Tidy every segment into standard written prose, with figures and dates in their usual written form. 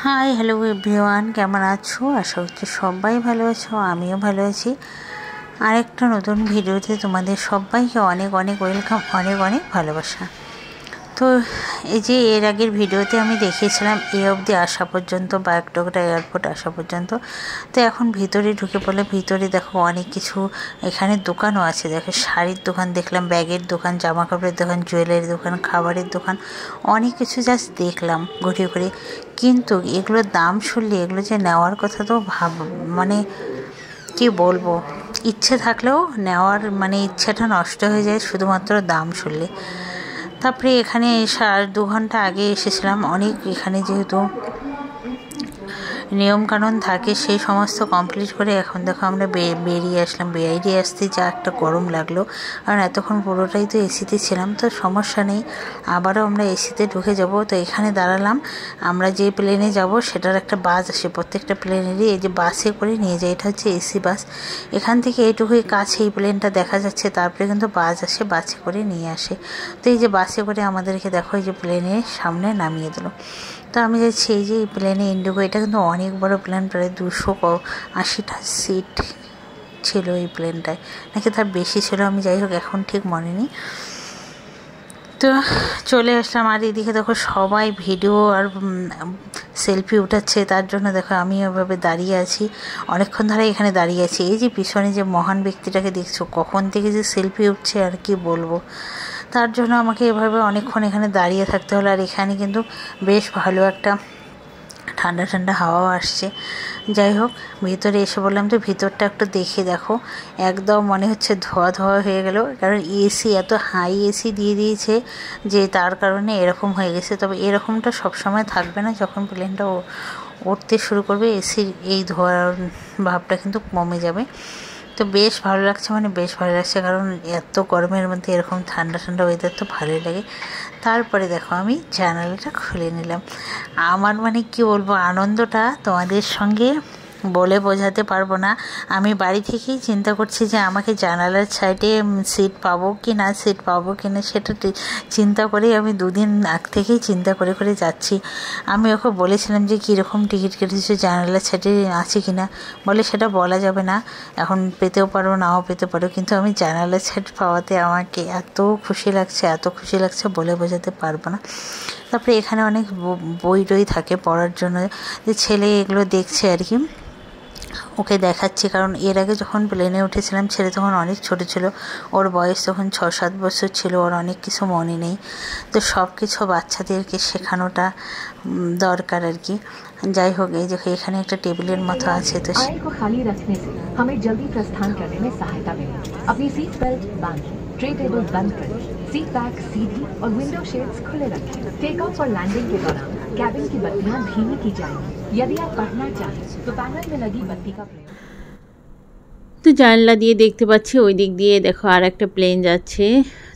Hi hello everyone, কেমন আছো? আশা করছি সবাই ভালো আছো, আমিও ভালো আছি। আরেকটা নতুন ভিডিওতে তোমাদের সবাইকে অনেক অনেক ওয়েলকাম, অনেক অনেক ভালোবাসা। তো এই যে এর আগের ভিডিওতে আমি দেখিয়েছিলাম এ অবধি আসা পর্যন্ত, বাগডোগরা এয়ারপোর্ট আসা পর্যন্ত। তো এখন ভিতরে ঢুকে পড়লে ভিতরে দেখো অনেক কিছু এখানে দোকানও আছে। দেখো শাড়ির দোকান দেখলাম, ব্যাগের দোকান, জামা কাপড়ের দোকান, জুয়েলারির দোকান, খাবারের দোকান, অনেক কিছু জাস্ট দেখলাম ঘুরে ঘুরে। কিন্তু এগুলোর দাম শুনলে এগুলো যে নেওয়ার কথা তো মানে কি বলবো, ইচ্ছে থাকলেও নেওয়ার ইচ্ছেটা নষ্ট হয়ে যায় শুধুমাত্র দাম শুনলে। তারপরে এখানে 2.5 ঘন্টা আগে এসেছিলাম। অনেক এখানে যেহেতু নিয়মকানুন থাকে সেই সমস্ত কমপ্লিট করে এখন দেখো আমরা বেরিয়ে আসলাম। বেরিয়ে আসতে যা একটা গরম লাগলো, কারণ এতক্ষণ পুরোটাই তো এসিতে ছিলাম। তো সমস্যা নেই, আবারও আমরা এসিতে ঢুকে যাব। তো এখানে দাঁড়ালাম। আমরা যে প্লেনে যাব সেটার একটা বাস আসে, প্রত্যেকটা প্লেনেরই এই যে বাসে করে নিয়ে যায়, এটা হচ্ছে এসি বাস। এখান থেকে এইটুকুই কাছে এই প্লেনটা দেখা যাচ্ছে, তারপরে কিন্তু বাস আসে, বাসে করে নিয়ে আসে। তো এই যে বাসে করে আমাদেরকে দেখো এই যে প্লেনের সামনে নামিয়ে দিল। তো আমি যাচ্ছি এই যে প্লেনে ইন্ডিগো, এটা কিন্তু অনেক বড় প্লেন, প্রায় 280টা সিট ছিল এই প্লেনটায়, নাকি তার বেশি ছিল, আমি যাই হোক এখন ঠিক মনে নেই। তো চলে আসলাম। আর এদিকে দেখো সবাই ভিডিও আর সেলফি উঠাচ্ছে, তার জন্য দেখো আমি ওভাবে দাঁড়িয়ে আছি, অনেকক্ষণ ধরে এখানে দাঁড়িয়ে আছি। এই যে পিছনে যে মহান ব্যক্তিটাকে দেখছো, কখন থেকে যে সেলফি উঠছে আর কি বলবো, তার জন্য আমাকে এভাবে অনেকক্ষণ এখানে দাঁড়িয়ে থাকতে হলো। আর এখানে কিন্তু বেশ ভালো একটা ঠান্ডা ঠান্ডা হাওয়াও আসছে। যাই হোক, ভিতরে এসে বললাম তো ভিতরটা একটু দেখে দেখো, একদম মনে হচ্ছে ধোয়া ধোয়া হয়ে গেল, কারণ এসি এত হাই এসি দিয়ে দিয়েছে যে তার কারণে এরকম হয়ে গেছে। তবে এরকমটা সবসময় থাকবে না, যখন প্লেনটা উঠতে শুরু করবে এসির এই ধোয়ার ভাবটা কিন্তু কমে যাবে। তো বেশ ভালো লাগছে, বেশ ভালো লাগছে, কারণ এত গরমের মধ্যে এরকম ঠান্ডা ঠান্ডা ওয়েদার তো ভালোই লাগে। তারপরে দেখো আমি জানালাটা খুলে নিলাম। আমার কি বলবো, আনন্দটা তোমাদের সঙ্গে বলে বোঝাতে পারবো না। আমি বাড়ি থেকেই চিন্তা করছি যে আমাকে জানালার সাইডে সিট পাবো কি না, সেটা চিন্তা করেই আমি 2 দিন আগ থেকেই চিন্তা করে করে যাচ্ছি। আমি ওকে বলেছিলাম যে কীরকম টিকিট কেটেছো, জানালার সাইডে আছে কি না, বলে সেটা বলা যাবে না, এখন পেতেও পারো নাও পেতে পারো। কিন্তু আমি জানালার সাইড পাওয়াতে আমাকে এত খুশি লাগছে বলে বোঝাতে পারবো না। তারপরে এখানে অনেক বই টই থাকে পড়ার জন্য, যে ছেলে এগুলো দেখছে আর কি, ওকে দেখাচ্ছি। কারণ এর আগে যখন প্লেনে উঠেছিলাম ছেলে তখন অনেক ছোট ছিল, ওর বয়স তখন 6-7 বছর ছিল, ওর অনেক কিছু মনে নেই। তো সব কিছু বাচ্চাদেরকে শেখানোটা দরকার আর কি। যাই হোক, এই যে এখানে একটা টেবিলের মতো আছে। তো खाली रखने से हमें जल्दी प्रस्थान करने में सहायता मिलेगी। अपनी सीट बेल्ट बांधें, ट्रे टेबल बंद करें, सीट बैक सीधी और विंडो शेड्स खुले रखें। टेक ऑफ और लैंडिंग के दौरान कैबिन की बत्तियां धीमी की जाएंगी। यदि आप पढ़ना चाहें तो पैनल में लगी बत्ती का प्रयोग। তো জানলা দিয়ে দেখতে পাচ্ছি ওই দিক দিয়ে দেখো আর একটা প্লেন যাচ্ছে।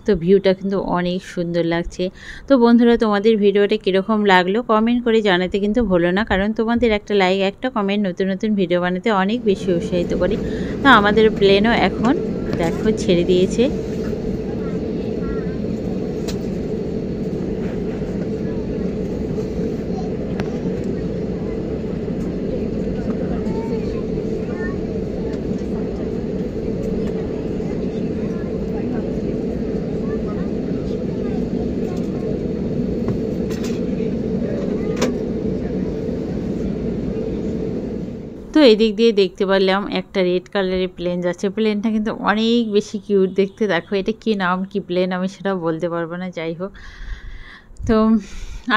তো ভিউটা কিন্তু অনেক সুন্দর লাগছে। তো বন্ধুরা, তোমাদের ভিডিওটা কীরকম লাগলো কমেন্ট করে জানাতে কিন্তু ভুলো না, কারণ তোমাদের একটা লাইক, একটা কমেন্ট নতুন নতুন ভিডিও বানাতে অনেক বেশি উৎসাহিত করি। তো আমাদের প্লেনও এখন দেখো ছেড়ে দিয়েছে। তো এদিক দিয়ে দেখতে পারলাম একটা রেড কালারের প্লেন যাচ্ছে। প্লেনটা কিন্তু অনেক বেশি কিউট দেখতে। দেখো এটা কি নাম, কি প্লেন আমি সেটা বলতে পারবো না। যাই হোক, তো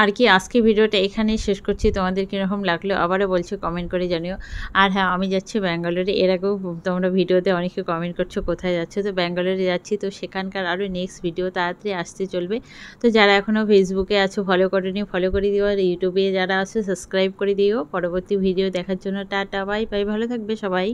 আর কি আজকে ভিডিওটা এখানেই শেষ করছি। তোমাদের কীরকম লাগলো আবারও বলছি কমেন্ট করে জানিও। আর হ্যাঁ, আমি যাচ্ছি ব্যাঙ্গালোরে। এর আগেও তোমরা ভিডিওতে অনেকে কমেন্ট করছো কোথায় যাচ্ছে, তো ব্যাঙ্গালোরে যাচ্ছি। তো সেখানকার আরও নেক্সট ভিডিও তাড়াতাড়ি আসতে চলবে। তো যারা এখনও ফেসবুকে আছো ফলো করেনি, ফলো করে দিও। আর ইউটিউবে যারা আছো সাবস্ক্রাইব করে দিও পরবর্তী ভিডিও দেখার জন্য। টাটা, বাই বাই, ভালো থাকবে সবাই।